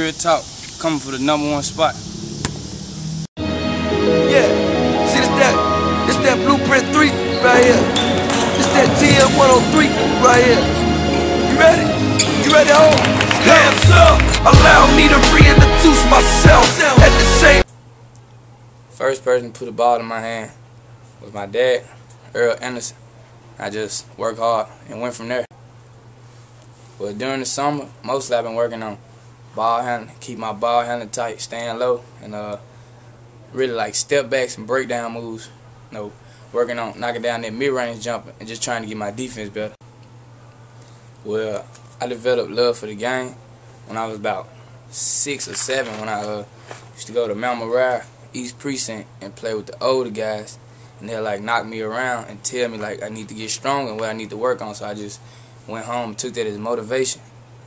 real talk, coming for the #1 spot. Yeah, see this that Blueprint 3 right here. This that TM103 right here. You ready? You ready, home? Hands up, allow me to reintroduce myself at the same. First person to put a ball in my hand was my dad, Earl Anderson. I just worked hard and went from there. But during the summer, mostly I've been working on ball handling, keep my ball handling tight, staying low, and really like step backs and breakdown moves. You know, working on knocking down that mid-range jumper and just trying to get my defense better. Well, I developed love for the game when I was about 6 or 7 when I used to go to Mount Moriah, East Precinct, and play with the older guys. And they'll like knock me around and tell me like I need to get stronger and what I need to work on. So I just went home and took that as motivation.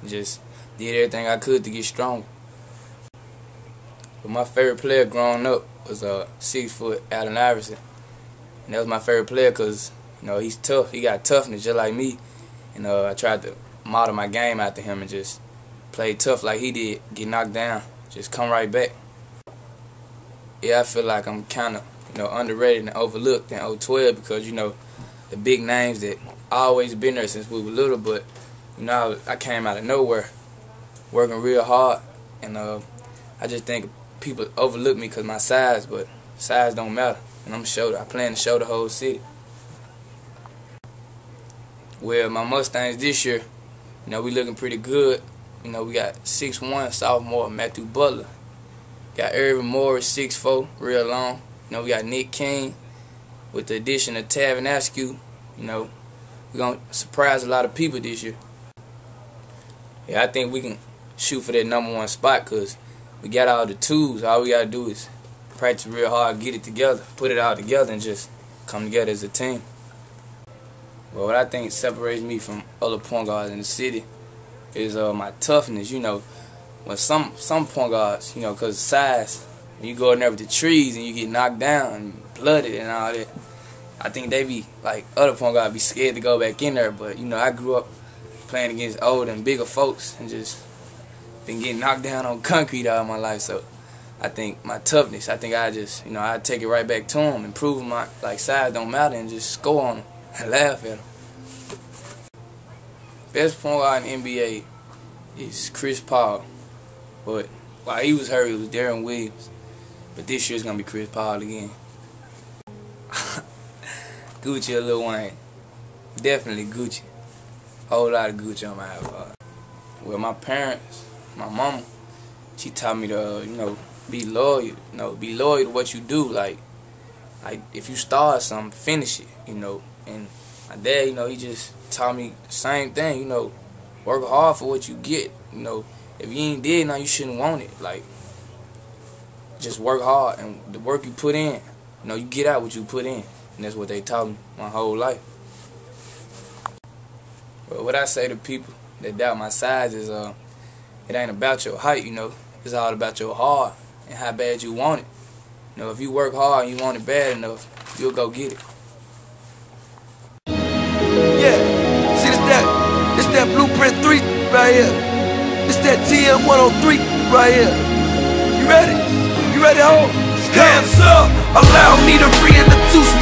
Just did everything I could to get stronger. But my favorite player growing up was 6-foot Allen Iverson. And that was my favorite player because, you know, he's tough. He got toughness just like me. And I tried to model my game after him and just play tough like he did. Get knocked down, just come right back. Yeah, I feel like I'm kind of, you know, underrated and overlooked in 012 because, you know, the big names that always been there since we were little, but, you know, I came out of nowhere working real hard, and I just think people overlook me because my size, but size don't matter, and I plan to show the whole city. Well, my Mustangs this year, you know, we looking pretty good. You know, we got 6'1" sophomore Matthew Butler. Got Irvin Morris, 6'4", real long. You know, we got Nick King with the addition of Tavin Askew. You know, we're going to surprise a lot of people this year. Yeah, I think we can shoot for that #1 spot because we got all the tools. All we got to do is practice real hard, get it together, put it all together, and just come together as a team. Well, what I think separates me from other point guards in the city is my toughness. You know, when some point guards, you know, because of size, when you go in there with the trees and you get knocked down and blooded and all that, I think they be, like, other point guards be scared to go back in there. But, you know, I grew up playing against older and bigger folks and just been getting knocked down on concrete all my life. So I think my toughness, I think I just, you know, I take it right back to them and prove my, like, size don't matter and just score on them and laugh at them. Best point guard in the NBA is Chris Paul. But while he was hurt, it was Darren Williams. But this year's going to be Chris Paul again. Gucci or Lil Wayne? Definitely Gucci. Whole lot of Gucci on my iPod. Well, my parents, my mama, she taught me to, you know, be loyal. You know, be loyal to what you do. Like if you start something, finish it. You know. And my dad, you know, he just taught me the same thing. You know, work hard for what you get. You know, if you ain't did nothing, you shouldn't want it. Like, just work hard, and the work you put in, you know, you get out what you put in. And that's what they taught me my whole life. But what I say to people that doubt my size is, it ain't about your height, you know. It's all about your heart and how bad you want it. You know, if you work hard and you want it bad enough, you'll go get it. Yeah, see this that Blueprint 3 right here. This that TM103 right here. You ready? You ready, home? Hands up, allow me to reintroduce